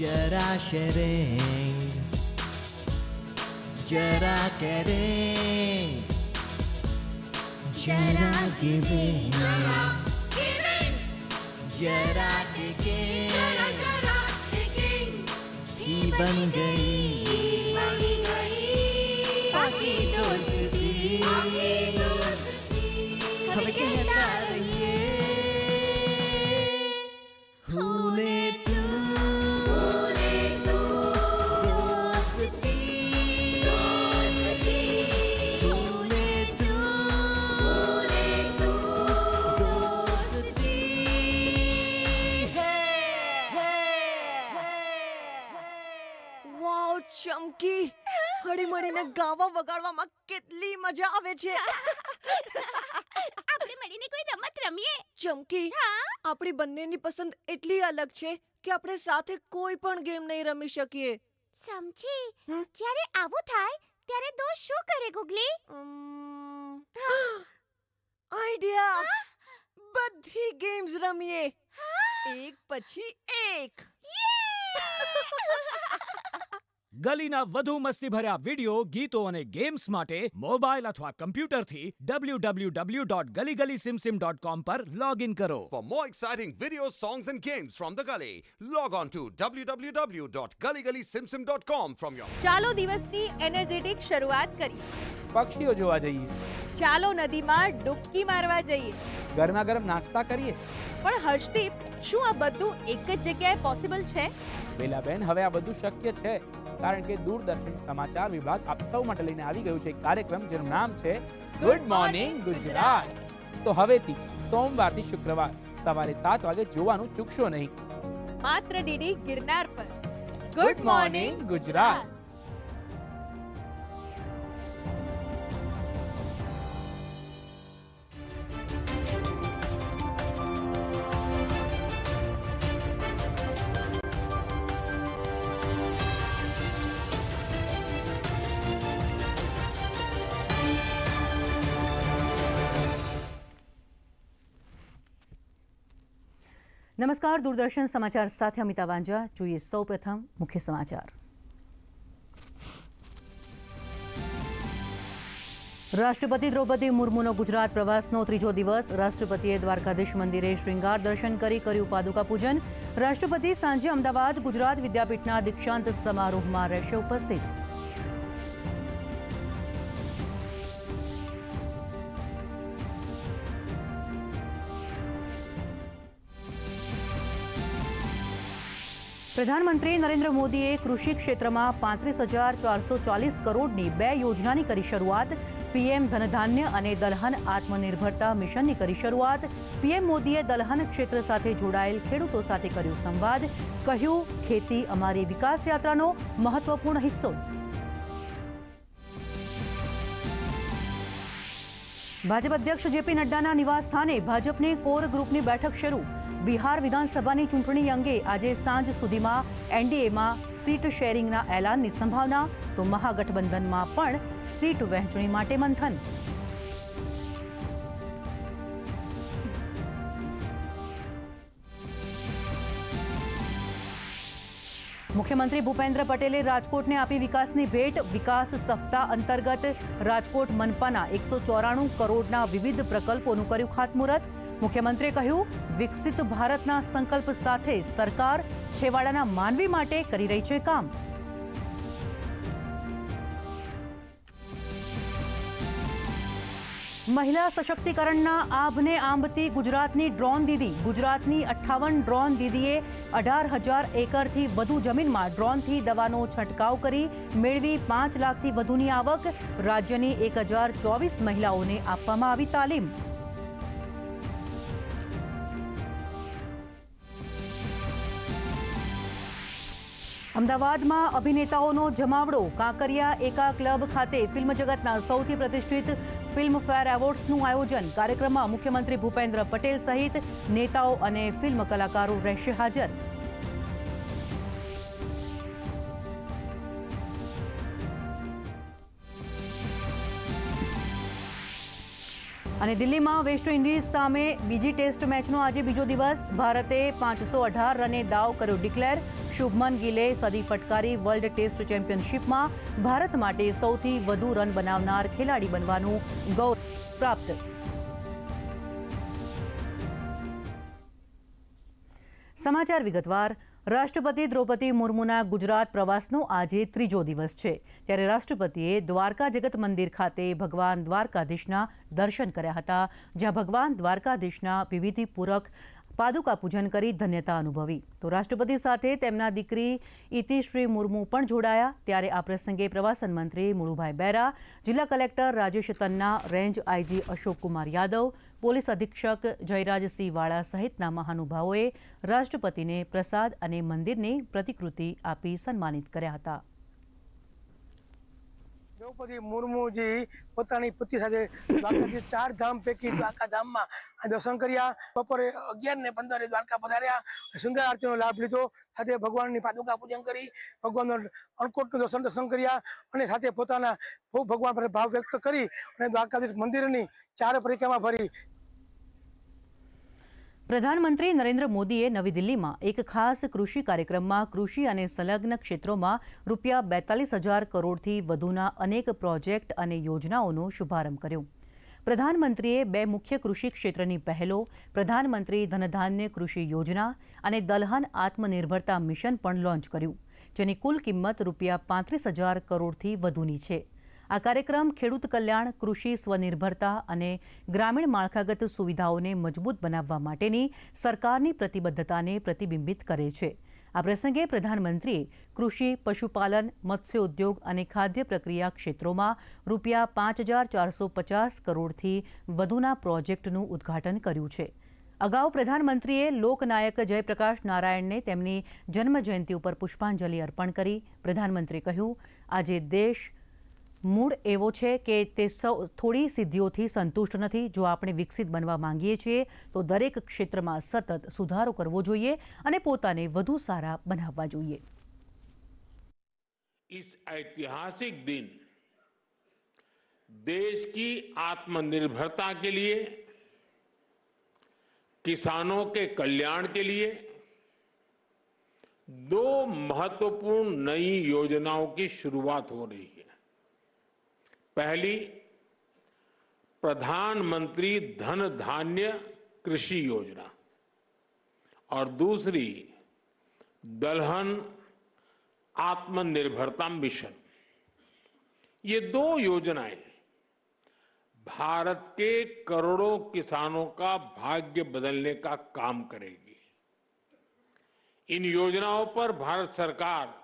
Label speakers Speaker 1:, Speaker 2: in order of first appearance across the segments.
Speaker 1: जरा शेयरिंग, जरा केयरिंग, जरा गिविंग, जरा टेकिंग, ही बन गई बाकी दोस्ती, हमें कहता रहिए भूले तू दोस्ती, भूले तू दोस्ती है।
Speaker 2: વાવ ચમકી, હળી મળીને ગાવા વગાડવામાં કેટલી મજા આવે છે.
Speaker 3: આપણે મળીને કોઈ રમત રમીએ.
Speaker 2: ચમકી, આપણી બંનેની પસંદ એટલી અલગ છે કે આપણે સાથે કોઈ પણ ગેમ નહીં રમી શકીએ.
Speaker 3: સમજી. જ્યારે આવું થાય ત્યારે દોસ્ત શું કરે ગુગલી?
Speaker 2: આઈડિયા, બધી ગેમ્સ રમીએ એક પછી એક.
Speaker 4: ગલીના વધુ મસ્તીભર્યા વિડિયો, ગીતો અને ગેમ્સ માટે મોબાઈલ અથવા કમ્પ્યુટરથી www.gullysimsim.com પર લોગ ઇન કરો.
Speaker 5: For more exciting videos, songs and games from the Gully, log on to www.gullygullysimsim.com from your
Speaker 6: ચાલો દિવસની એનર્જેટિક શરૂઆત કરીએ.
Speaker 7: પક્ષીઓ જોવા જઈએ,
Speaker 6: ચાલો નદીમાં ડૂબકી મારવા જઈએ.
Speaker 7: ગરમા ગરમ નાસ્તા કરીએ.
Speaker 6: પણ હર્ષદીપ, શું આ બધું એક જ જગ્યાએ પોસિબલ છે?
Speaker 7: બેલાબેન, હવે આ બધું શક્ય છે કારણ કે દૂરદર્શન સમાચાર વિભાગ આપ સૌ માટે લઈને આવી ગયું છે એક કાર્યક્રમ જેનું નામ છે ગુડ મોર્નિંગ ગુજરાત. તો હવેથી સોમવારથી શુક્રવાર સવારે 7 વાગે જોવાનું ચૂકશો નહીં.
Speaker 6: માત્ર ડીડી ગિરનાર પર.
Speaker 7: Good morning Gujarat.
Speaker 8: નમસ્કાર, દૂરદર્શન સમાચાર સાથે અમિતા વાંજા. જોઈએ સૌપ્રથમ મુખ્ય સમાચાર. રાષ્ટ્રપતિ દ્રૌપદી મુર્મુનો ગુજરાત પ્રવાસનો ત્રીજો દિવસ. રાષ્ટ્રપતિએ દ્વારકાધીશ મંદિરે શ્રૃંગાર દર્શન કરી કર્યું પાદુકા પૂજન. રાષ્ટ્રપતિ સાંજે અમદાવાદ ગુજરાત વિદ્યાપીઠના દીક્ષાંત સમારોહમાં રહેશે ઉપસ્થિત. પ્રધાનમંત્રી નરેન્દ્ર મોદીએ કૃષિ ક્ષેત્રમાં 35,440 કરોડની 2 યોજનાની કરી શરૂઆત. પીએમ ધનધાન્ય અને દલહન આત્મનિર્ભરતા મિશનની કરી શરૂઆત. પીએમ મોદીએ દલહન ક્ષેત્ર સાથે જોડાયેલ ખેડૂતો સાથે કર્યો સંવાદ. કહ્યું, ખેતી અમારી વિકાસ યાત્રાનો મહત્વપૂર્ણ હિસ્સો. ભાજપ અધ્યક્ષ જેપી નડ્ડાના નિવાસસ્થાને ભાજપની કોર ગ્રુપની બેઠક શરૂ. બિહાર વિધાનસભાની ચૂંટણી અંગે આજે સાંજ સુધીમાં એનડીએમાં સીટ શેરિંગના એલાનની સંભાવના. તો મહાગઠબંધનમાં પણ સીટ વહેંચણી માટે મંથન. મુખ્યમંત્રી ભૂપેન્દ્ર પટેલે રાજકોટને આપી વિકાસની ભેટ. વિકાસ સપ્તાહ અંતર્ગત રાજકોટ મનપાના 194 કરોડના વિવિધ પ્રકલ્પોનું કર્યું ખાતમુહૂર્ત. મુખ્યમંત્રીએ કહ્યું, વિકસિત ભારતના સંકલ્પ સાથે સરકાર છેવાડાના માનવી માટે કરી રહી છે કામ. મહિલા સશક્તિકરણના આભને આંબતી ગુજરાતની ડ્રોન દીદી. ગુજરાતની 58 ડ્રોન દીદીએ 18,000 એકરથી વધુ જમીનમાં ડ્રોનથી દવાનો છંટકાવ કરી મેળવી 5 લાખથી વધુની આવક. રાજ્યની 1,024 મહિલાઓને આપવામાં આવી તાલીમ. અમદાવાદમાં અભિનેતાઓનો જમાવડો. કાંકરિયા એકા ક્લબ ખાતે ફિલ્મ જગતના સૌથી પ્રતિષ્ઠિત ફિલ્મફેર એવોર્ડ્સનું આયોજન. કાર્યક્રમમાં મુખ્યમંત્રી ભૂપેન્દ્ર પટેલ સહિત નેતાઓ અને ફિલ્મ કલાકારો રહેશે હાજર. અને દિલ્હીમાં વેસ્ટ ઇન્ડિઝ સામે બીજી ટેસ્ટ મેચનો આજે બીજો દિવસ. ભારતે 518 રને દાવ કર્યો ડિક્લેર. શુભમન ગિલે સદી ફટકારી. વર્લ્ડ ટેસ્ટ ચેમ્પિયનશિપમાં ભારત માટે સૌથી વધુ રન બનાવનાર ખેલાડી બનવાનું ગૌરવ પ્રાપ્ત. સમાચાર વિગતવાર. રાષ્ટ્રપતિ દ્રૌપદી મુર્મુના ગુજરાત પ્રવાસનો આજે ત્રીજો દિવસ છે. ત્યારે રાષ્ટ્રપતિએ દ્વારકા જગત મંદિર ખાતે ભગવાન દ્વારકાધીશના દર્શન કર્યા હતા, જ્યાં ભગવાન દ્વારકાધીશના વિધિપૂર્વક પાદુકા પૂજન કરી ધન્યતા અનુભવી. તો રાષ્ટ્રપતિ સાથે તેમના દીકરી ઇતિશ્રી મુર્મુ પણ જોડાયા. ત્યારે આ પ્રસંગે પ્રવાસન મંત્રી મુળુભાઈ બેરા, જિલ્લા collector Rajesh Tanna, range IG Ashok Kumar Yadav, police અધિક્ષક જયરાજસિંહ વાળા સહિતના મહાનુભાવોએ રાષ્ટ્રપતિને પ્રસાદ અને મંદિરની પ્રતિકૃતિ આપી સન્માનિત કર્યા હતા.
Speaker 9: દ્રૌપદી મુર્મુજી પોતાની પત્ની સાથે દ્વારકાથી 4 ધામ પૈકી દ્વારકા ધામમાં દર્શન કર્યા. બપોરે 11:15 દ્વારકા પધાર્યા. સુંદર આરતીનો લાભ લીધો. સાથે ભગવાનની પાદુકા પૂજન કરી ભગવાનનો અન્નકૂટનું દર્શન કર્યા અને સાથે પોતાના ભગવાન પર ભાવ વ્યક્ત કરી અને દ્વારકાધીશ મંદિરની 4 પરિક્રમા ફરી.
Speaker 8: પ્રધાનમંત્રી નરેન્દ્ર મોદીએ નવી દિલ્હીમાં એક ખાસ કૃષિ કાર્યક્રમમાં કૃષિ અને સંલગ્ન ક્ષેત્રોમાં રૂપિયા 42,000 કરોડથી વધુના અનેક પ્રોજેક્ટ અને યોજનાઓનો શુભારંભ કર્યો. પ્રધાનમંત્રીએ 2 મુખ્ય કૃષિ ક્ષેત્રની પહેલો, પ્રધાનમંત્રી ધનધાન્ય કૃષિ યોજના અને દલહન આત્મનિર્ભરતા મિશન પણ લોન્ચ કર્યું, જેની કુલ કિંમત રૂપિયા 35,000 કરોડથી વધુની છે. આ કાર્યક્રમ ખેડૂત કલ્યાણ, કૃષિ સ્વનિર્ભરતા અને ગ્રામીણ માળખાગત સુવિધાઓને મજબૂત બનાવવા માટેની સરકારની પ્રતિબદ્ધતાને પ્રતિબિંબિત કરે છે. આ પ્રસંગે પ્રધાનમંત્રીએ કૃષિ, પશુપાલન, મત્સ્યોદ્યોગ અને ખાદ્ય પ્રક્રિયા ક્ષેત્રોમાં રૂપિયા 5,450 કરોડથી વધુના પ્રોજેક્ટનું ઉદ્ઘાટન કર્યું છે. અગાઉ પ્રધાનમંત્રીએ લોકનાયક જયપ્રકાશ નારાયણને તેમની જન્મજયંતિ ઉપર પુષ્પાંજલિ અર્પણ કરી. પ્રધાનમંત્રીએ કહ્યું, આજે દેશ મૂળ એવો છે કે તે થોડી સિદ્ધિઓથી સંતુષ્ટ નથી. જો આપણે વિકસિત બનવા માંગીએ છીએ તો દરેક ક્ષેત્રમાં સતત સુધારો કરવો જોઈએ અને પોતાને વધુ સારા બનાવવા જોઈએ.
Speaker 10: इस ऐतिहासिक दिन देश की आत्मनिर्भरता के लिए, किसानों के कल्याण के लिए 2 महत्वपूर्ण नई योजनाओं की शुरुआत हो रही है. पहली, प्रधानमंत्री धन धान्य कृषि योजना और दूसरी दलहन आत्मनिर्भरता मिशन. ये 2 योजनाएं भारत के करोड़ों किसानों का भाग्य बदलने का काम करेगी. इन योजनाओं पर भारत सरकार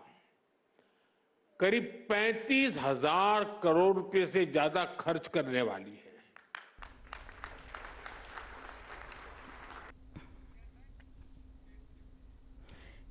Speaker 10: करीब 35,000 करोड़ रुपए से ज्यादा खर्च करने वाली है.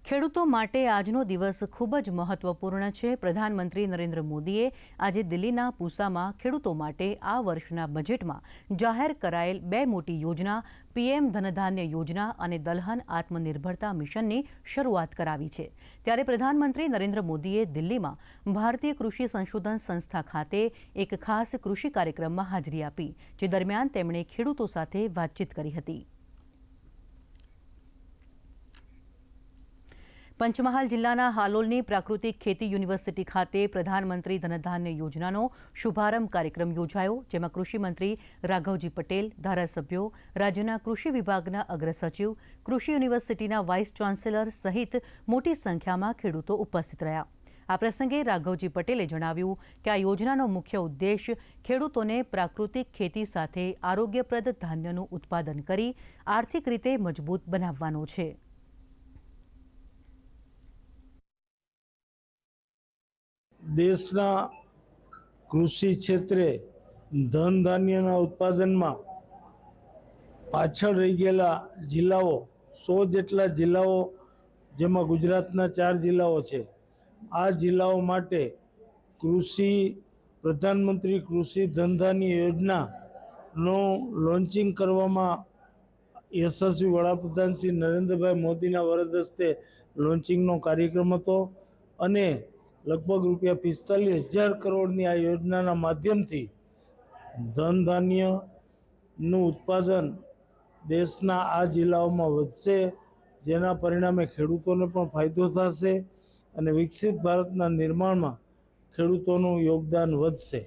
Speaker 8: ખેડૂતો માટે આજનો દિવસ ખૂબ જ મહત્વપૂર્ણ છે. પ્રધાનમંત્રી નરેન્દ્ર મોદીએ આજે દિલ્હીના પૂસામાં ખેડૂતો માટે આ વર્ષના બજેટમાં જાહેર કરાયેલ 2 મોટી યોજના પીએમ ધનધાન્ય યોજના અને દલહન આત્મનિર્ભરતા મિશનની શરૂઆત કરાવી છે. ત્યારે પ્રધાનમંત્રી નરેન્દ્ર મોદીએ દિલ્હીમાં ભારતીય કૃષિ સંશોધન સંસ્થા ખાતે એક ખાસ કૃષિ કાર્યક્રમમાં હાજરી આપી, જે દરમિયાન તેમણે ખેડૂતો સાથે વાતચીત કરી હતી. પંચમહાલ જિલ્લાના હાલોલની પ્રાકૃતિક ખેતી યુનિવર્સિટી ખાતે પ્રધાનમંત્રી ધનધાન્ય યોજનાનો શુભારંભ કાર્યક્રમ યોજાયો, જેમાં કૃષિમંત્રી રાઘવજી પટેલ, ધારાસભ્યો, રાજ્યના કૃષિ વિભાગના અગ્રસચિવ, કૃષિ યુનિવર્સિટીના વાઇસ ચાન્સેલર સહિત મોટી સંખ્યામાં ખેડૂતો ઉપસ્થિત રહ્યા. આ પ્રસંગે રાઘવજી પટેલે જણાવ્યું કે આ યોજનાનો મુખ્ય ઉદ્દેશ ખેડૂતોને પ્રાકૃતિક ખેતી સાથે આરોગ્યપ્રદ ધાન્યનું ઉત્પાદન કરી આર્થિક રીતે મજબૂત બનાવવાનો છે.
Speaker 11: દેશના કૃષિ ક્ષેત્રે ધન ધાન્યના ઉત્પાદનમાં પાછળ રહી ગયેલા જિલ્લાઓ 100 જેટલા જિલ્લાઓ, જેમાં ગુજરાતના 4 જિલ્લાઓ છે. આ જિલ્લાઓ માટે પ્રધાનમંત્રી કૃષિ ધનધાન્ય યોજનાનું લોન્ચિંગ કરવામાં યશસ્વી વડાપ્રધાન શ્રી નરેન્દ્રભાઈ મોદીના વરદ હસ્તે લોન્ચિંગનો કાર્યક્રમ હતો અને લગભગ રૂપિયા 45,000 કરોડની આ યોજનાના માધ્યમથી ધન ધાન્ય, નું ઉત્પાદન દેશના આ જિલ્લાઓમાં વધશે, જેના પરિણામે ખેડૂતોને પણ ફાયદો થશે અને વિકસિત ભારતના નિર્માણમાં ખેડૂતોનું યોગદાન વધશે.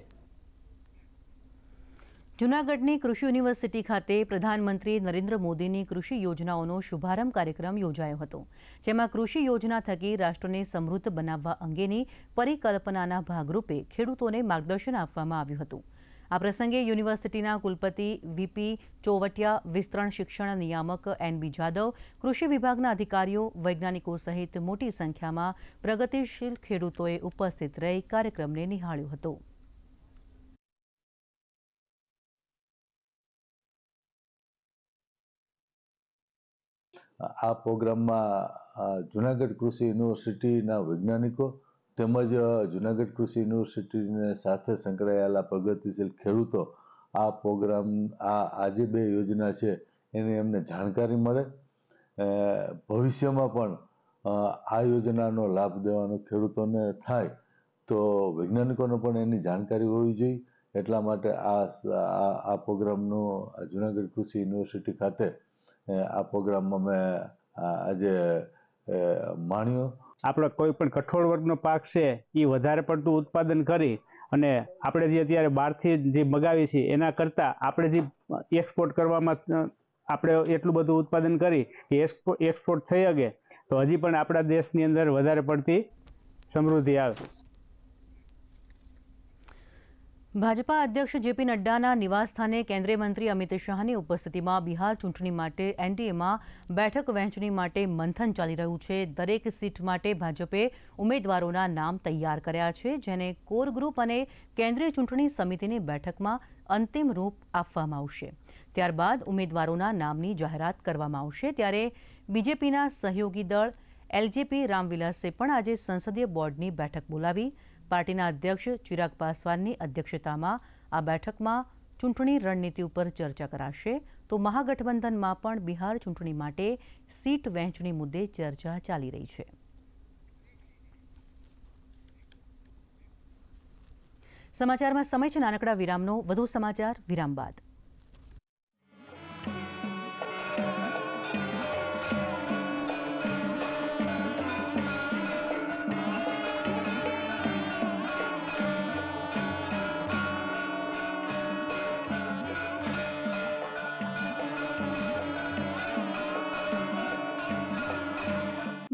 Speaker 8: જૂનાગઢની કૃષિ યુનિવર્સિટી ખાતે પ્રધાનમંત્રી નરેન્દ્ર મોદીની કૃષિ યોજનાઓનો શુભારંભ કાર્યક્રમ યોજાયો હતો, જેમાં કૃષિ યોજના થકી રાષ્ટ્રને સમૃદ્ધ બનાવવા અંગેની પરિકલ્પનાના ભાગરૂપે ખેડૂતોને માર્ગદર્શન આપવામાં આવ્યું હતું. આ પ્રસંગે યુનિવર્સિટીના કુલપતિ વીપી ચોવટિયા, વિસ્તરણ શિક્ષણ નિયામક NB જાદવ, કૃષિ વિભાગના અધિકારીઓ, વૈજ્ઞાનિકો સહિત મોટી સંખ્યામાં પ્રગતિશીલ ખેડૂતોએ ઉપસ્થિત રહી કાર્યક્રમને નિહાળ્યો હતો.
Speaker 12: આ પ્રોગ્રામમાં જૂનાગઢ કૃષિ યુનિવર્સિટીના વૈજ્ઞાનિકો તેમજ જૂનાગઢ કૃષિ યુનિવર્સિટીને સાથે સંકળાયેલા પ્રગતિશીલ ખેડૂતો આ પ્રોગ્રામ આજે 2 યોજના છે એની એમને જાણકારી મળે, ભવિષ્યમાં પણ આ યોજનાનો લાભ દેવાનો ખેડૂતોને થાય તો વૈજ્ઞાનિકોને પણ એની જાણકારી હોવી જોઈએ. એટલા માટે આ પ્રોગ્રામનું જૂનાગઢ કૃષિ યુનિવર્સિટી ખાતે આ પ્રોગ્રામમાં મેં આજે માણ્યો.
Speaker 13: આપણો કોઈ પણ કઠોળ વર્ગનો પાક છે એ વધારે પડતું ઉત્પાદન કરી અને આપણે જે અત્યારે બહારથી જે મગાવીએ છીએ એના કરતાં આપણે જે એક્સપોર્ટ કરવામાં આપણે એટલું બધું ઉત્પાદન કરી કે એક્સપોર્ટ થઈ શકે તો હજી પણ આપણા દેશની અંદર વધારે પડતી સમૃદ્ધિ આવે.
Speaker 8: ભાજપા અધ્યક્ષ જેપી નડ્ડાના નિવાસસ્થાને કેન્દ્રીય મંત્રી અમિત શાહની ઉપસ્થિતિમાં બિહાર ચૂંટણી માટે એનડીએમાં બેઠક વહેંચણી માટે મંથન ચાલી રહ્યું છે. દરેક સીટ માટે ભાજપે ઉમેદવારોના નામ તૈયાર કર્યા છે, જેને કોર ગ્રુપ અને કેન્દ્રીય ચૂંટણી સમિતિની બેઠકમાં અંતિમ રૂપ આપવામાં આવશે. ત્યારબાદ ઉમેદવારોના નામની જાહેરાત કરવામાં આવશે. ત્યારે બીજેપીના સહયોગી દળ એલજેપી રામવિલાસે પણ આજે સંસદીય બોર્ડની બેઠક બોલાવી. પાર્ટીના અધ્યક્ષ ચિરાગ પાસવાનની અધ્યક્ષતામાં આ બેઠકમાં ચૂંટણી રણનીતિ ઉપર ચર્ચા કરાશે. તો મહાગઠબંધનમાં પણ બિહાર ચૂંટણી માટે સીટ વહેંચણી મુદ્દે ચર્ચા ચાલી રહી છે. સમાચારમાં સમય છે નાનકડા વિરામનો. વધુ સમાચાર વિરામ બાદ.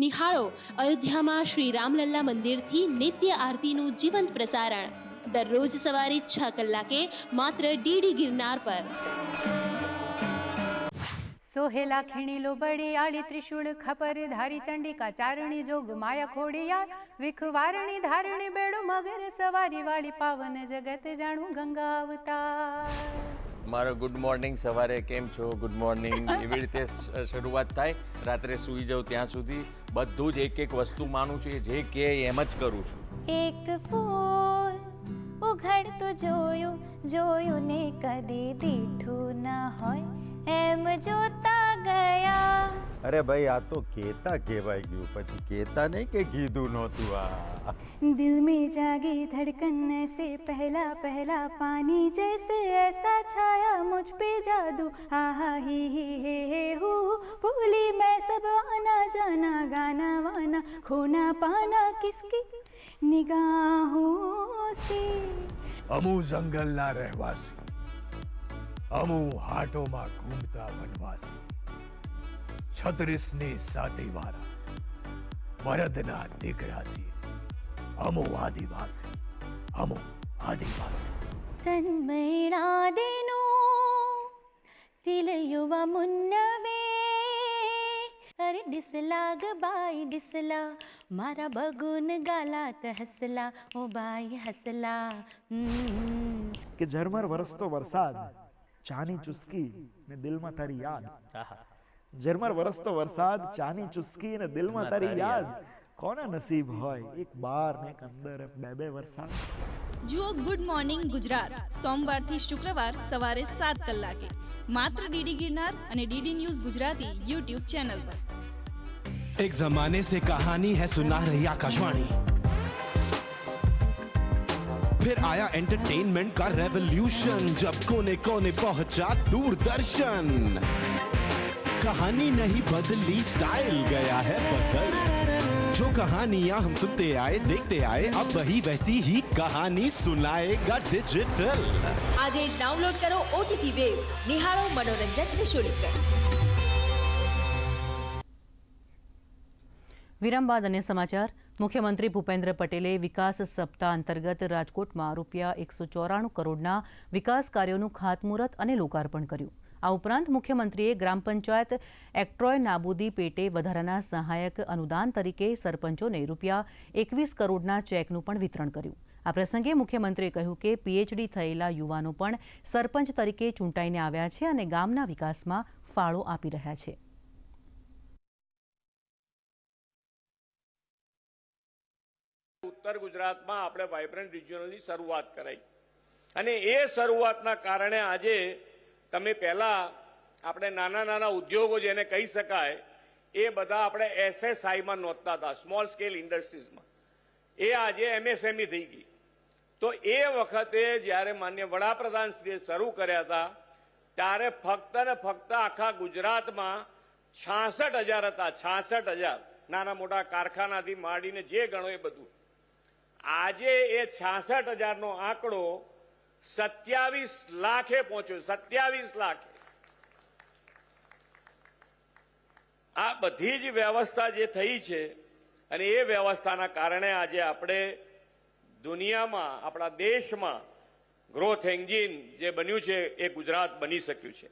Speaker 14: નિહાળો અયોધ્યામાં શ્રી રામલલ્લા મંદિરથી નિત્ય આરતીનું જીવંત પ્રસારણ દરરોજ સવારે 6 કલાકે માત્ર ડીડી ગિરનાર પર.
Speaker 15: સોહેલા ખીણીલો બળિયાળી ત્રિશુળ ખપર ધારી ચંડિકા ચારણી જોગ માયા ખોડિયાર વિખવારણી ધારણી બેડો મગર સવારી વાળી પાવન જગત જાણું ગંગા અવતાર.
Speaker 16: મારો ગુડ મોર્નિંગ સવારે કેમ છો, ગુડ મોર્નિંગ એવી રીતે શરૂઆત થાય. રાત્રે સૂઈ જાઉં ત્યાં સુધી બધું જ એક વસ્તુ માનું છું, જે કે એમ જ કરું છું.
Speaker 17: એક ફૂલ ઉઘડતું જોયું જોયું ને કદી દીઠું ના હોય એમ જોતા ગયા.
Speaker 18: અરે ભાઈ આ તો કેતા કહેવાય ગયું, પછી કેતા નહીં કે કીધું નહોતું. આ
Speaker 17: दिल में जागी धड़कन से पहला पहला पानी जैसे ऐसा छाया मुझ पे जादू आहा ही हे हूँ भूली मैं सब आना जाना गाना वाना खोना पाना किसकी निगाहों से.
Speaker 19: અમુ જંગલના રહેવાસી, અમુ હાટોમાં ઘૂમતા વનવાસી, 36ની સાતીવાળા મરદના દીકરા છીએ. અમુ આદિવાસી, અમુ આદિવાસી.
Speaker 17: તન્મયણા દેનું દિલ યુવા મુન્નવે અરે ડિસલા ગબાઈ ડિસલા મારા બગુન ગાલાત હસલા ઓ બાઈ હસલા.
Speaker 20: કે ઝરમર વરસતો વરસાદ, ચાની ચુસ્કી ને દિલમાં તારી યાદ. ઝરમર વરસતો વરસાદ, ચાની ચુસ્કી ને દિલમાં તારી યાદ. કોના નસીબ હોય એક બાર ને એક અંદર 2 વરસાદ.
Speaker 21: જુઓ ગુડ મોર્નિંગ ગુજરાત સોમવારથી શુક્રવાર સવારે 7 કલાકે માત્ર ડીડી ગિરનાર અને DD news Gujarati YouTube channel પર.
Speaker 22: एक जमाने से कहानी है सुना रही आकाशवाणी,
Speaker 1: फिर आया एंटरटेनमेंट का रेवोल्यूशन, जब कोने कोने पहुंचा दूरदर्शन। कहानी नहीं बदली, स्टाइल गया है बदल। जो कहानियां हम सुनते आए देखते आए, अब वही वैसी ही कहानी सुनाएगा डिजिटल।
Speaker 6: આજે જ ડાઉનલોડ કરો OTT વેવ્સ, નિહાળો મનોરંજન નિઃશુલ્ક।
Speaker 8: વિરામ બાદ અન્ય સમાચાર। મુખ્યમંત્રી ભૂપેન્દ્ર પટેલે વિકાસ સપ્તાહ અંતર્ગત રાજકોટમાં ₹194 કરોડના વિકાસ કાર્યોનું ખાતમુહૂર્ત અને લોકાર્પણ કર્યું। આ ઉપરાંત મુખ્યમંત્રીએ ગ્રામ પંચાયત એક્ટ્રોય નાબૂદી પેટે વધારાના સહાયક અનુદાન તરીકે સરપંચોને ₹21 કરોડના ચેકનું પણ વિતરણ કર્યું। આ પ્રસંગે મુખ્યમંત્રીએ કહ્યું કે PhD થયેલા યુવાનો પણ સરપંચ તરીકે ચૂંટાઈને આવ્યા છે અને ગામના વિકાસમાં ફાળો આપી રહ્યા છે।
Speaker 22: ઉત્તર ગુજરાતમાં આપણે વાઇબ્રન્ટ રિજિયનની શરૂઆત કરાઈ અને એ શરૂઆતના કારણે આજે તમે પહેલા આપણે નાના નાના ઉદ્યોગો જેને કહી શકાય એ બધા આપણે SSIમાં નોંધતા હતા, સ્મોલ સ્કેલ ઇન્ડસ્ટ્રીઝમાં, એ આજે MSME થઈ ગઈ। તો એ વખતે જ્યારે માન્ય વડાપ્રધાનશ્રીએ શરૂ કર્યા હતા ત્યારે ફક્ત ને ફક્ત આખા ગુજરાતમાં 66,000 હતા, 66,000 નાના મોટા કારખાનાથી માંડીને જે ગણો એ બધું। આજે એ 66,000નો આંકડો 27 લાખે પહોંચ્યો, 27 લાખ। આ બધી જ વ્યવસ્થા જે થઈ છે અને એ વ્યવસ્થાના કારણે આજે આપણે દુનિયામાં, આપણા દેશમાં ગ્રોથ એન્જિન જે બન્યું છે એ ગુજરાત બની શક્યું છે।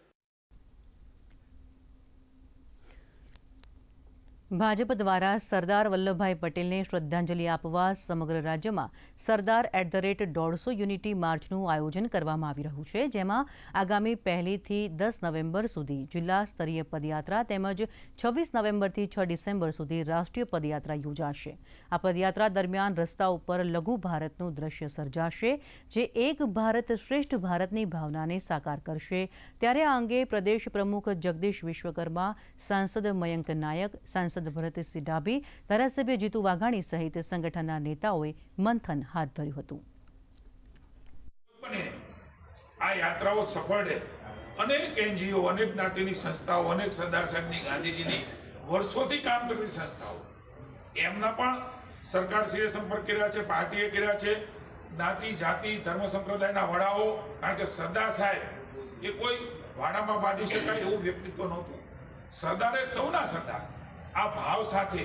Speaker 8: ભાજપ દ્વારા સરદાર વલ્લભભાઈ પટેલને શ્રદ્ધાંજલિ આપવા સમગ્ર રાજ્યમાં સરદાર @150 યુનિટી માર્ચનું આયોજન કરવામાં આવી રહ્યું છે, જેમાં આગામી 1 થી 10 નવેમ્બર સુધી જિલ્લા સ્તરીય પદયાત્રા તેમજ 26 નવેમ્બરથી 6 ડિસેમ્બર સુધી રાષ્ટ્રીય પદયાત્રા યોજાશે। આ પદયાત્રા દરમિયાન રસ્તા ઉપર લઘુ ભારતનું દ્રશ્ય સર્જાશે, જે એક ભારત શ્રેષ્ઠ ભારતની ભાવનાને સાકાર કરશે। ત્યારે આ અંગે પ્રદેશ પ્રમુખ જગદીશ વિશ્વકર્મા, સાંસદ મયંક નાયક, સાંસદ ભરતસિંહ ડાભી, ધારાસભ્ય જીતુ વાઘાણી સહિત સંગઠનના નેતાઓએ મંથન હાથ ધર્યું હતું।
Speaker 23: આ યાત્રાઓ સફળ રહે, અનેક NGO, અનેક જ્ઞાતિની સંસ્થાઓ, અનેક સરદાર સાહેબની, ગાંધીજીની વર્ષોથી કામ કરતી સંસ્થાઓ, એમના પણ સરકારશ્રીએ સંપર્ક કર્યા છે, પાર્ટીએ કર્યા છે, જ્ઞાતિ જાતિ ધર્મ સંપ્રદાયના વડાઓ, કારણ કે સરદાર સાહેબ એ કોઈ વાડામાં બાંધી શકાય એવું વ્યક્તિત્વ નહોતું। સરદારે સૌના સરદાર, આ ભાવ સાથે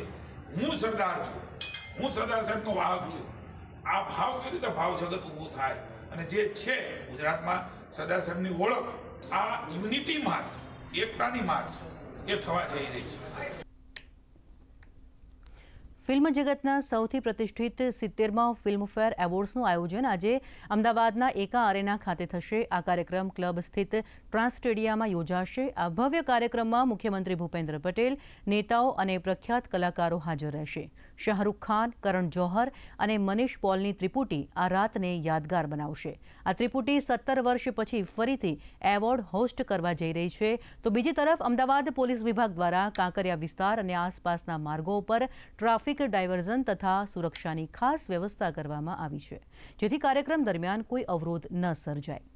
Speaker 23: હું સરદાર છું, હું સરદાર સાહેબનો વાહક છું, આ ભાવ કેવી રીતે ભાવ જગત ઊભું થાય અને જે છે ગુજરાતમાં સરદાર સાહેબની ઓળખ, આ યુનિટી માર્ચ, એકતાની માર્ચ એ થવા જઈ રહી છે।
Speaker 8: ફિલ્મ જગતના સૌથી પ્રતિષ્ઠિત 70મા ફિલ્મફેર એવોર્ડ્સનું આયોજન આજે અમદાવાદના એકા અરેના ખાતે થશે। આ કાર્યક્રમ ક્લબ સ્થિત ટ્રાન્સ સ્ટેડિયમમાં યોજાશે। આ ભવ્ય કાર્યક્રમમાં મુખ્યમંત્રી ભૂપેન્દ્ર પટેલ, નેતાઓ અને પ્રખ્યાત કલાકારો હાજર રહેશે। શાહરૂખ ખાન, કરણ જોહર અને મનીષ પોલની ત્રિપુટી આ રાતને યાદગાર બનાવશે। આ ત્રિપુટી 17 વર્ષ પછી ફરીથી એવોર્ડ હોસ્ટ કરવા જઈ રહી છે। તો બીજી તરફ અમદાવાદ પોલીસ વિભાગ દ્વારા કાંકરિયા વિસ્તાર અને આસપાસના માર્ગો ઉપર ટ્રાફિક ડાયવર્ઝન તથા સુરક્ષાની ખાસ વ્યવસ્થા કરવામાં આવી છે, જેથી કાર્યક્રમ દરમિયાન કોઈ અવરોધ ન સર્જાય।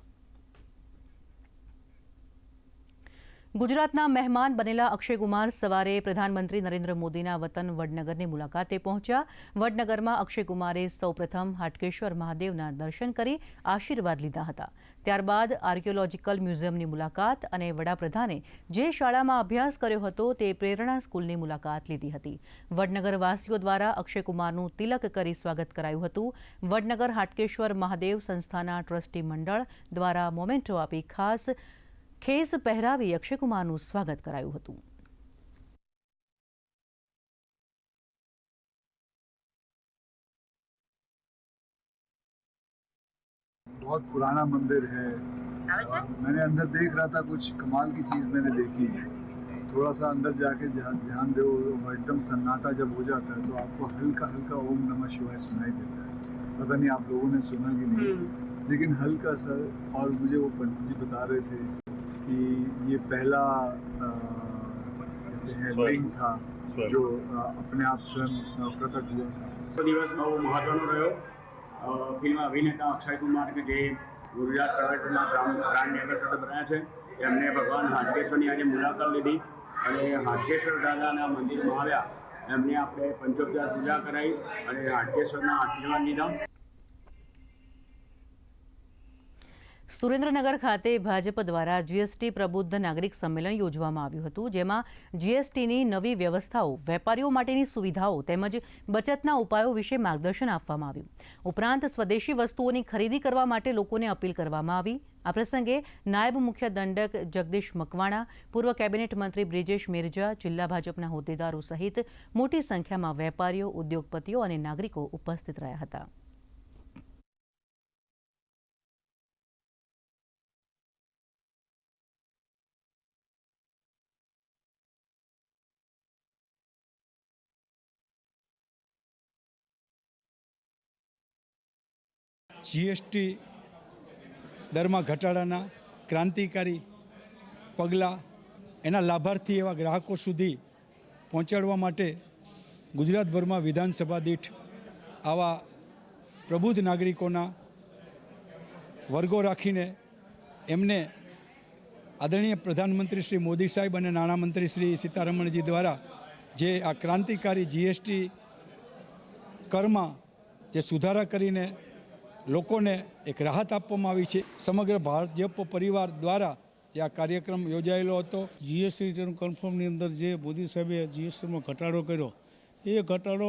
Speaker 8: ગુજરાતના મહેમાન બનેલા અક્ષય કુમાર સવારે પ્રધાનમંત્રી નરેન્દ્ર મોદીના વતન વડનગરની મુલાકાતે પહોંચ્યા। વડનગરમાં અક્ષય કુમારે સૌપ્રથમ હાટકેશ્વર મહાદેવના દર્શન કરી આશીર્વાદ લીધા હતા। ત્યારબાદ આર્કિયોલોજીકલ મ્યુઝિયમની મુલાકાત અને વડાપ્રધાને જે શાળામાં અભ્યાસ કર્યો હતો તે પ્રેરણા સ્કૂલની મુલાકાત લીધી હતી। વડનગરવાસીઓ દ્વારા અક્ષય કુમારનું તિલક કરી સ્વાગત કરાયું હતું। વડનગર હાટકેશ્વર મહાદેવ સંસ્થાના ટ્રસ્ટી મંડળ દ્વારા મોમેન્ટો આપી ખાસ ખેસ પહેરાવી અક્ષય કુમારનું સ્વાગત કરાયું હતું।
Speaker 24: बहुत पुराना मंदिर है, मैंने अंदर देख रहा था, कुछ कमाल की चीज़ मैंने देखी है। थोड़ा सा अंदर जाके ध्यान दो, एकदम सन्नाटा जब हो जाता है तो आपको हल्का हल्का ओम नमः शिवाय सुनाई देता है। पता नहीं आप लोगों ने सुना कि नहीं, लेकिन हल्का सा। और मुझे वो पंडित जी बता रहे थे कि ये पहला कहते हैं लिंग था जो अपने आप स्वयं प्रकट हुआ था।
Speaker 25: दिवस बहुत महत्वનો રહ્યો
Speaker 2: ફિલ્મ અભિનેતા અક્ષય કુમાર કે જે ગુજરાત પ્રવેશના બ્રાન્ડ એમ્બેસેડર બન્યા છે, એમને ભગવાન હાટકેશ્વરની આજે મુલાકાત લીધી અને હાટકેશ્વર દાદાના મંદિરમાં આવ્યા. એમને આપણે પંચોપચાર પૂજા કરાવી અને હાટકેશ્વરના આશીર્વાદ લીધા.
Speaker 8: સુરેન્દ્રનગર ખાતે ભાજપ દ્વારા જીએસટી પ્રબુદ્ધ નાગરિક સંમેલન યોજવામાં આવ્યું હતું, જેમાં જીએસટીની નવી વ્યવસ્થાઓ, વેપારીઓ માટેની સુવિધાઓ તેમજ બચતના ઉપાયો વિશે માર્ગદર્શન આપવામાં આવ્યું. ઉપરાંત સ્વદેશી વસ્તુઓની ખરીદી કરવા માટે લોકોને અપીલ કરવામાં આવી. આ પ્રસંગે નાયબ મુખ્ય દંડક જગદીશ મકવાણા, પૂર્વ કેબિનેટ મંત્રી બ્રિજેશ મેરજા, જિલ્લા ભાજપના હોદ્દેદારો સહિત મોટી સંખ્યામાં વેપારીઓ, ઉદ્યોગપતિઓ અને નાગરિકો ઉપસ્થિત રહ્યા હતા.
Speaker 3: જીએસટી દરમાં ઘટાડાના ક્રાંતિકારી પગલાં એના લાભાર્થી એવા ગ્રાહકો સુધી પહોંચાડવા માટે ગુજરાતભરમાં વિધાનસભા દીઠ આવા પ્રબુદ્ધ નાગરિકોના વર્ગો રાખીને એમને આદરણીય પ્રધાનમંત્રી શ્રી મોદી સાહેબ અને નાણામંત્રી શ્રી સીતારમણજી દ્વારા જે આ ક્રાંતિકારી જીએસટી કરમાં જે સુધારા કરીને લોકોને એક રાહત આપવામાં આવી છે. સમગ્ર ભાજપ પરિવાર દ્વારા જે આ કાર્યક્રમ યોજાયેલો હતો.
Speaker 11: જીએસટી રિટર્ન કન્ફર્મની અંદર જે મોદી સાહેબે જીએસટીમાં ઘટાડો કર્યો, એ ઘટાડો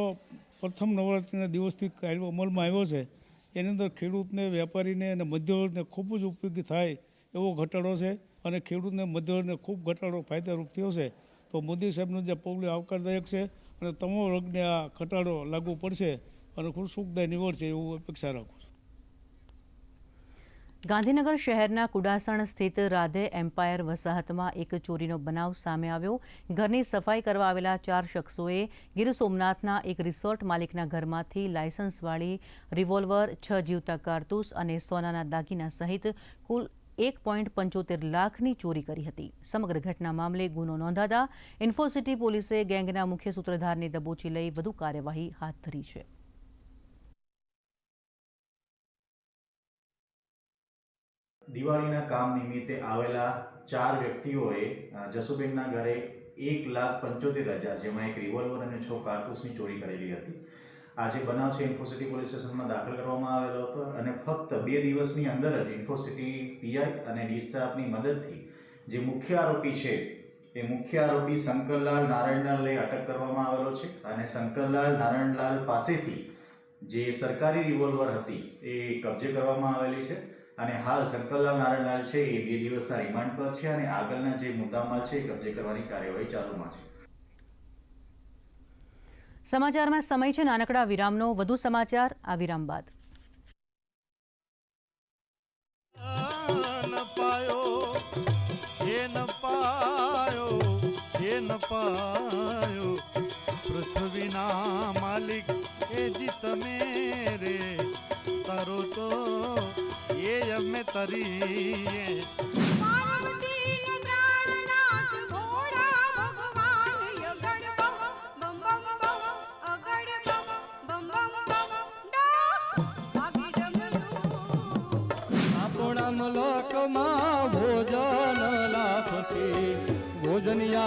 Speaker 11: પ્રથમ નવરાત્રિના દિવસથી અમલમાં આવ્યો છે. એની અંદર ખેડૂતને, વેપારીને અને મધ્યવર્ગને ખૂબ જ ઉપયોગી થાય એવો ઘટાડો છે અને ખેડૂતને, મધ્યવર્ગને ખૂબ ઘટાડો ફાયદારૂપ થયો છે. તો મોદી સાહેબનું જે પગલું આવકારદાયક છે અને તમામ વર્ગને આ ઘટાડો લાગુ પડશે અને ખૂબ સુખદાયી નીવડશે એવું અપેક્ષા રાખું છું.
Speaker 8: ગાંધીનગર શહેરના કુડાસણ સ્થિત રાધે એમ્પાયર વસાહતમાં એક ચોરીનો બનાવ સામે આવ્યો. ઘરની સફાઈ કરવા આવેલા 4 શખ્સોએ ગીર સોમનાથના એક રિસોર્ટ માલિકના ઘરમાંથી લાયસન્સવાળી રિવોલ્વર, 6 જીવતા કારતૂસ અને સોનાના દાગીના સહિત કુલ 1.75 લાખની ચોરી કરી હતી. સમગ્ર ઘટના મામલે ગુનો નોંધાતા ઇન્ફોસિટી પોલીસે ગેંગના મુખ્ય સૂત્રધારને દબોચી લઈ વધુ કાર્યવાહી હાથ ધરી છે.
Speaker 4: દિવાળીના કામ નિમિત્તે આવેલા 4 વ્યક્તિઓએ જસુબેનના ઘરે 1,75,000 જેમાં એક રિવોલ્વર અને 6 કારતૂસની ચોરી કરેલી હતી. આ જે બનાવ છે ઇન્ફોસિટી પોલીસ સ્ટેશનમાં દાખલ કરવામાં આવેલો હતો અને ફક્ત 2 દિવસની અંદર જ ઇન્ફોસિટી પીઆઈ અને ડી સ્ટાફની મદદથી જે મુખ્ય આરોપી છે એ મુખ્ય આરોપી શંકરલાલ નારાયણલાલને અટક કરવામાં આવેલો છે અને શંકરલાલ નારાયણલાલ પાસેથી જે સરકારી રિવોલ્વર હતી એ કબજે કરવામાં આવેલી છે અને હાલ શંકરલાલ નારાયણલાલ છે એ 2 દિવસના રિમાન્ડ પર છે અને આગળના જે મુદ્દામાલ છે એ કબજે કરવાની કાર્યવાહી ચાલુમાં છે.
Speaker 8: સમાચારમાં સમય છે નાનકડા વિરામનો. વધુ સમાચાર આ વિરામ બાદ.
Speaker 5: પૃથ્વીના માલિક એ જીત મેરે તારો તો ये यमे तरीये पार्वती नो प्राणनाथ भोला भगवान यगड़ बम बम बम अगड़ बम बम बम डाक आगे डमरू अपना मलकमा भोजन लापसी भोजनिया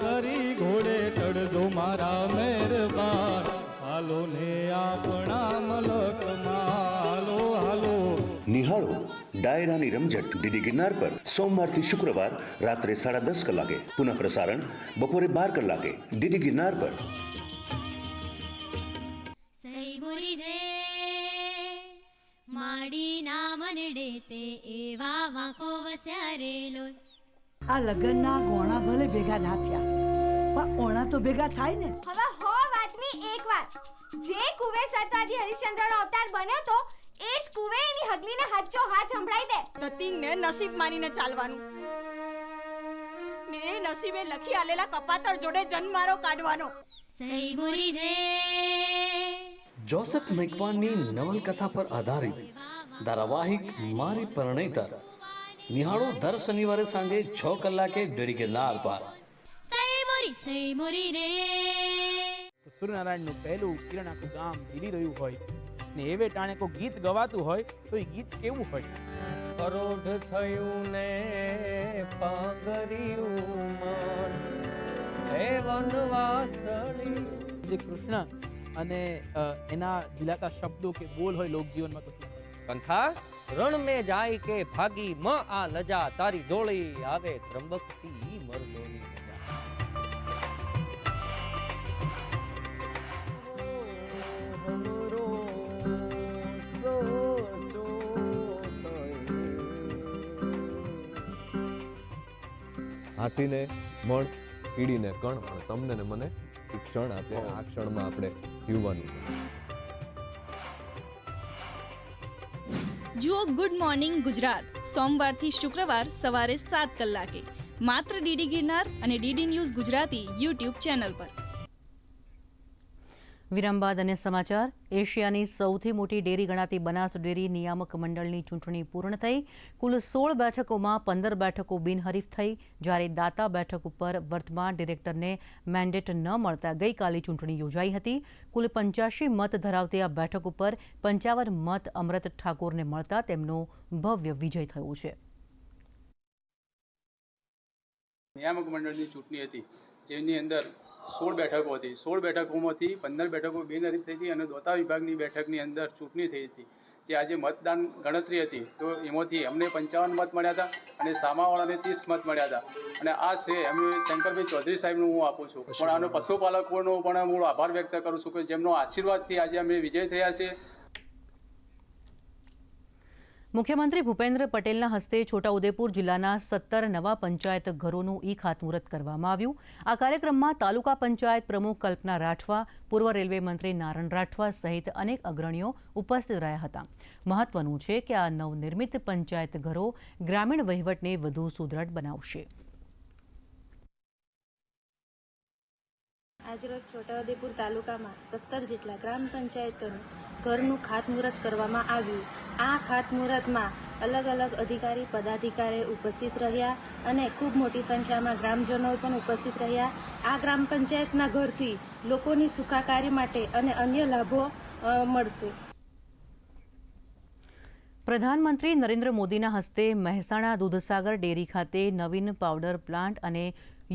Speaker 5: કરી ઘોડે ચડજો મારા મહેરબાન હાલો ને આપણા મલકમાં હાલો હાલો.
Speaker 25: નિહાળો ડાયરાની રમઝટ ડીડી ગિરનાર પર સોમવારથી શુક્રવાર રાત્રે 10:30 કલાકે. પુનઃ પ્રસારણ બપોરે 12 કલાકે ડીડી ગિરનાર પર.
Speaker 26: સહી બોલી રે માડી ના મનડે તે એવા વાંકો વસ્યારેલો.
Speaker 27: આ લગનના ગોણા ભલે ભેગા ના થયા પણ ઓણા તો ભેગા થાય ને.
Speaker 28: હવે હો વાતની એક વાત, જે કુવે સતવાજી હરિશ્ચંદ્રનો અવતાર બન્યો તો એ જ કુવે એની હગલીને હાચો હાથ સંભળાઈ દે.
Speaker 29: તતિંગને નસીબ માનીને ચાલવાનું ને એ નસીબે લખી આલેલા કપાતર જોડે જન્મારો કાઢવાનો.
Speaker 26: સહી બોલી રે.
Speaker 30: જોસેફ મેકવાનની નવલકથા પર આધારિત ધારાવાહિક મારી પરણેતર નિહાળો દર શનિવારે સાંજે 6 કલાકે ડીડી ગિરનાર પર.
Speaker 26: સહી બોરી રે.
Speaker 7: સૂર્યનારાયણનું પહેલું કિરણ આખું ગામ ઝીલી રહ્યું હોય ને એવે ટાણે કોઈ ગીત ગવાતું હોય તો એ ગીત કેવું હોય?
Speaker 9: પરોઢ થયું ને પાંગર્યું મન હે વનવાસળી.
Speaker 7: જે કૃષ્ણ અને એના ઝીલાતા શબ્દો કે બોલ હોય લોકજીવનમાં તો શું?
Speaker 9: કંથા રણ में જાય કે ભાગી મ આ લજા તારી જોડી આવે ત્રંબકથી મરદોની
Speaker 10: હાથીને મણ, કીડીને કણ, અને તમને ને મને એક ક્ષણ આપે. આ ક્ષણમાં આપણે જીવવાનું.
Speaker 21: જુઓ ગુડ મોર્નિંગ ગુજરાત સોમવારથી શુક્રવાર સવારે 7 કલાકે માત્ર ડીડી ગિરનાર અને DD news Gujarati YouTube channel પર.
Speaker 8: વિરામ બાદ અને સમાચાર. એશિયાની સૌથી મોટી ડેરી ગણાતી બનાસ ડેરી નિયામક મંડળની ચૂંટણી પૂર્ણ થઈ. કુલ 16 બેઠકોમાં 15 બેઠકો બિનહરીફ થઈ, જ્યારે દાતા બેઠક ઉપર વર્તમાન ડિરેક્ટરને મેન્ડેટ ન મળતા ગઈકાલે ચૂંટણી યોજાઈ હતી. કુલ 85 મત ધરાવતી આ બેઠક ઉપર 55 મત અમૃત ઠાકોરને મળતા તેમનો ભવ્ય વિજય થયો છે.
Speaker 7: નિયામક મંડળની ચૂંટણી હતી જેની અંદર 16 બેઠકો હતી. 16 બેઠકોમાંથી 15 બેઠકો બિનહરીફ થઈ હતી અને દોતા વિભાગની બેઠકની અંદર ચૂંટણી થઈ હતી. જે આજે મતદાન ગણતરી હતી તો એમાંથી અમને 55 મત મળ્યા હતા અને સામાવાળાને 30 મત મળ્યા હતા. અને આ છે અમે શંકરભાઈ ચૌધરી સાહેબનું હું આપું છું. પણ આનો પશુપાલકોનો પણ હું આભાર વ્યક્ત કરું છું કે જેમનો આશીર્વાદથી આજે અમે વિજય થયા છે.
Speaker 8: મુખ્યમંત્રી ભૂપેન્દ્ર પટેલના હસ્તે છોટાઉદેપુર જિલ્લાના 17 નવા પંચાયત ઘરોનું ઈ ખાતમુહૂર્ત કરવામાં આવ્યું. આ કાર્યક્રમમાં તાલુકા પંચાયત પ્રમુખ કલ્પના રાઠવા, પૂર્વ રેલવે મંત્રી નારણ રાઠવા સહિત અનેક અગ્રણીઓ ઉપસ્થિત રહ્યા હતા. મહત્વનું છે કે આ નવનિર્મિત પંચાયત ઘરો ગ્રામીણ વહીવટને વધુ સુદૃઢ બનાવશે.
Speaker 12: આજરોજ છોટાઉદેપુર તાલુકામાં 17 જેટલા ગ્રામ પંચાયતોનું ઘરનું ખાતમુહૂર્ત કરવામાં આવ્યું. આ ખાતમુહૂર્તમાં અલગ અલગ અધિકારી પદાધિકારીઓ ઉપસ્થિત રહ્યા અને ખૂબ મોટી સંખ્યામાં ગ્રામજનો પણ ઉપસ્થિત રહ્યા. આ ગ્રામ પંચાયતના ઘરથી લોકોની સુખાકારી માટે અને અન્ય લાભો મળશે.
Speaker 8: પ્રધાનમંત્રી નરેન્દ્ર મોદીના હસ્તે મહેસાણા દૂધસાગર ડેરી ખાતે નવીન પાવડર પ્લાન્ટ અને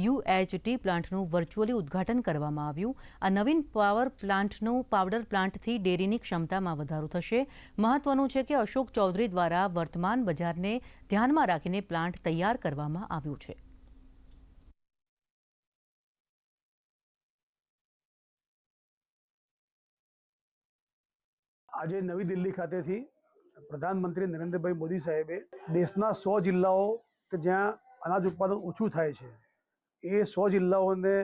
Speaker 8: યુએચટી પ્લાન્ટનું વર્ચ્યુઅલી ઉદ્ઘાટન કરવામાં આવ્યું. આ નવીન પાવડર પ્લાન્ટથી ડેરીની ક્ષમતામાં વધારો થશે. મહત્વનું છે કે અશોક ચૌધરી દ્વારા વર્તમાન બજારને ધ્યાનમાં રાખીને પ્લાન્ટ તૈયાર કરવામાં આવ્યું છે.
Speaker 13: આજે નવી દિલ્હી ખાતેથી પ્રધાનમંત્રી નરેન્દ્રભાઈ મોદી સાહેબે દેશના 100 જિલ્લાઓ કે જ્યાં અનાજ ઉત્પાદન ઓછું થાય છે એ 100 જિલ્લાઓને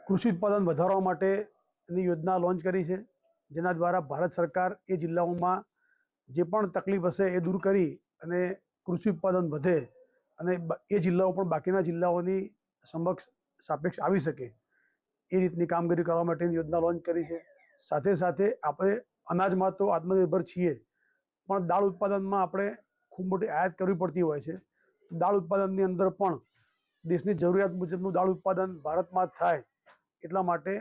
Speaker 13: કૃષિ ઉત્પાદન વધારવા માટેની યોજના લોન્ચ કરી છે, જેના દ્વારા ભારત સરકાર એ જિલ્લાઓમાં જે પણ તકલીફ હશે એ દૂર કરી અને કૃષિ ઉત્પાદન વધે અને એ જિલ્લાઓ પણ બાકીના જિલ્લાઓની સાપેક્ષ આવી શકે એ રીતની કામગીરી કરવા માટેની યોજના લોન્ચ કરી છે. સાથે સાથે આપણે અનાજમાં તો આત્મનિર્ભર છીએ, પણ દાળ ઉત્પાદનમાં આપણે ખૂબ મોટી આયાત કરવી પડતી હોય છે. દાળ ઉત્પાદનની અંદર પણ દેશની જરૂરિયાત મુજબનું દાળ ઉત્પાદન ભારતમાં થાય એટલા માટે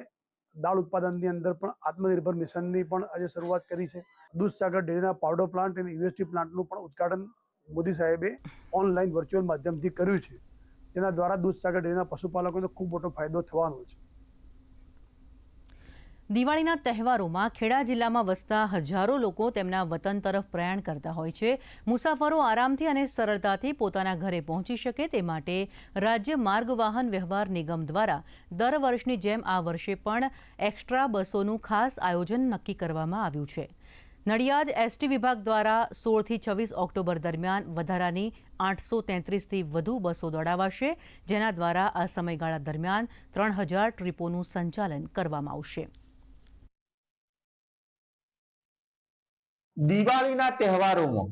Speaker 13: દાળ ઉત્પાદનની અંદર પણ આત્મનિર્ભર મિશનની પણ આજે શરૂઆત કરી છે. દૂધસાગર ડેરીના પાવડર પ્લાન્ટ અને યુએચટી પ્લાન્ટનું પણ ઉદ્ઘાટન મોદી સાહેબે ઓનલાઈન વર્ચ્યુઅલ માધ્યમથી કર્યું છે, જેના દ્વારા દૂધસાગર ડેરીના પશુપાલકોને ખૂબ મોટો ફાયદો થવાનો છે.
Speaker 8: દિવાળીના તહેવારોમાં ખેડા જિલ્લામાં વસતા હજારો લોકો તેમના વતન તરફ પ્રયાણ કરતા હોય છે. મુસાફરો આરામથી અને સરળતાથી પોતાના ઘરે પહોંચી શકે તે માટે રાજ્ય માર્ગ વાહન વ્યવહાર નિગમ દ્વારા દર વર્ષની જેમ આ વર્ષે પણ એક્સ્ટ્રા બસોનું ખાસ આયોજન નક્કી કરવામાં આવ્યું છે. નડિયાદ એસટી વિભાગ દ્વારા 16થી 26 ઓક્ટોબર દરમિયાન વધારાની 833થી વધુ બસો દોડાવાશે, જેના દ્વારા આ સમયગાળા દરમિયાન 3000 ટ્રીપોનું સંચાલન કરવામાં આવશે.
Speaker 14: દિવાળીના તહેવારોમાં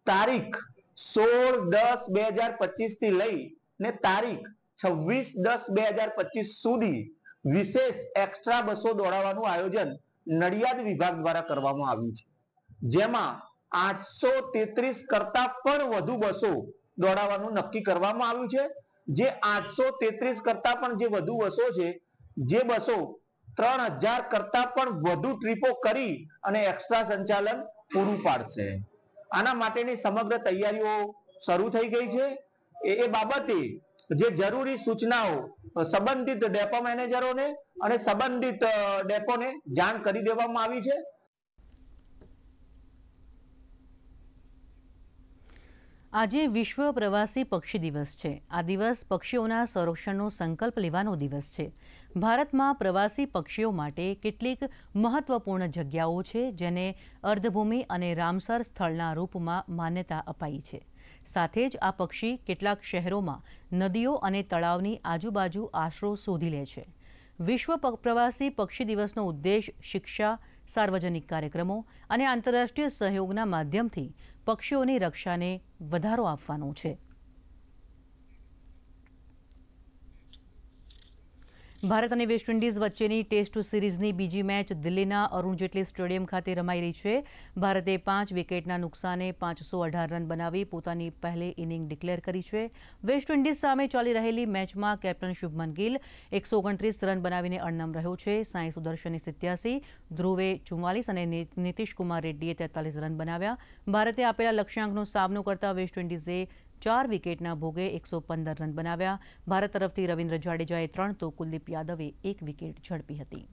Speaker 14: તારીખ 16/10/2025 થી લઈ ને તારીખ 26/10/2025 સુધી વિશેષ એક્સ્ટ્રા બસો દોડાવવાનું આયોજન નડિયાદ વિભાગ દ્વારા કરવામાં આવ્યું છે, જેમાં 833 કરતા પણ વધુ બસો દોડાવવાનું નક્કી કરવામાં આવ્યું છે. જે 833 કરતા પણ જે વધુ બસો છે, જે બસો 3000 કરતા પણ વધુ ટ્રીપો કરી અને એક્સ્ટ્રા સંચાલન પૂરું પાડશે. આના માટેની સમગ્ર તૈયારીઓ શરૂ થઈ ગઈ છે. એ બાબતે જે જરૂરી સૂચનાઓ સંબંધિત ડેપો મેનેજરોને અને સંબંધિત ડેપોને જાણ કરી દેવામાં આવી છે.
Speaker 8: આજે વિશ્વ પ્રવાસી પક્ષી દિવસ છે. આ દિવસ પક્ષીઓના સંરક્ષણનો સંકલ્પ લેવાનો દિવસ છે. ભારતમાં પ્રવાસી પક્ષીઓ માટે કેટલીક મહત્વપૂર્ણ જગ્યાઓ છે જેને અર્ધભૂમિ અને રામસર સ્થળના રૂપમાં માન્યતા અપાઈ છે. સાથે જ આ પક્ષી કેટલાક શહેરોમાં નદીઓ અને તળાવની આજુબાજુ આશરો શોધી લે છે. વિશ્વ પ્રવાસી પક્ષી દિવસનો ઉદ્દેશ શિક્ષા, સાર્વજનિક કાર્યક્રમો અને આંતરરાષ્ટ્રીય સહયોગના માધ્યમથી પક્ષીઓની રક્ષાને વધારો આપવાનો છે. ભારત અને વેસ્ટ ઇન્ડિઝ વચ્ચેની ટેસ્ટ સિરીઝની બીજી મેચ દિલ્હીના અરુણ જેટલી સ્ટેડિયમ ખાતે રમાઈ રહી છે. ભારતે 5 વિકેટના નુકસાને 518 રન બનાવી પોતાની પહેલી ઇનિંગ ડિક્લેર કરી છે. વેસ્ટ ઇન્ડિઝ સામે ચાલી રહેલી મેચમાં કેપ્ટન શુભમન ગિલ 129 રન બનાવીને અણનમ રહ્યો છે. સાઈ સુદર્શને 87, ધ્રુવે 44 અને નીતિશ કુમાર રેડ્ડીએ 43 રન બનાવ્યા. ભારતે આપેલા લક્ષ્યાંકનો સામનો કરતા વેસ્ટ ઇન્ડિઝે 4 વિકેટના ભોગે 115 રન બનાવ્યા. ભારત તરફથી રવિન્દ્ર જાડેજાએ 3 તો કુલદીપ યાદવે 1 વિકેટ ઝડપી હતી.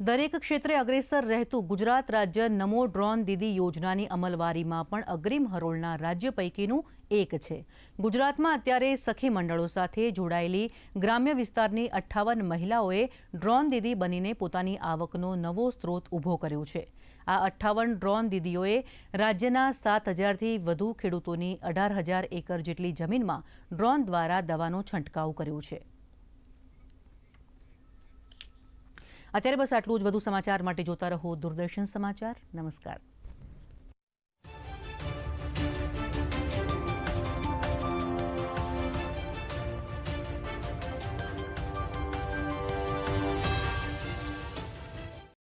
Speaker 8: દરેક ક્ષેત્રે અગ્રેસર રહેતું ગુજરાત રાજ્ય નમો ડ્રોન દીદી યોજનાની અમલવારીમાં પણ અગ્રીમ હરોળના રાજ્ય પૈકીનું એક છે. ગુજરાતમાં અત્યારે સખી મંડળો સાથે જોડાયેલી ગ્રામ્ય વિસ્તારની 58 મહિલાઓએ ડ્રોન દીદી બનીને પોતાની આવકનો નવો સ્ત્રોત ઊભો કર્યો છે. આ 58 ડ્રોન દીદીઓએ રાજ્યના 7,000થી વધુ ખેડૂતોની 18,000 એકર જેટલી જમીનમાં ડ્રોન દ્વારા દવાનો છંટકાવ કર્યો છે. અત્યારે બસ આટલું જ. વધુ સમાચાર માટે જોતા રહો દૂરદર્શન સમાચાર. નમસ્કાર.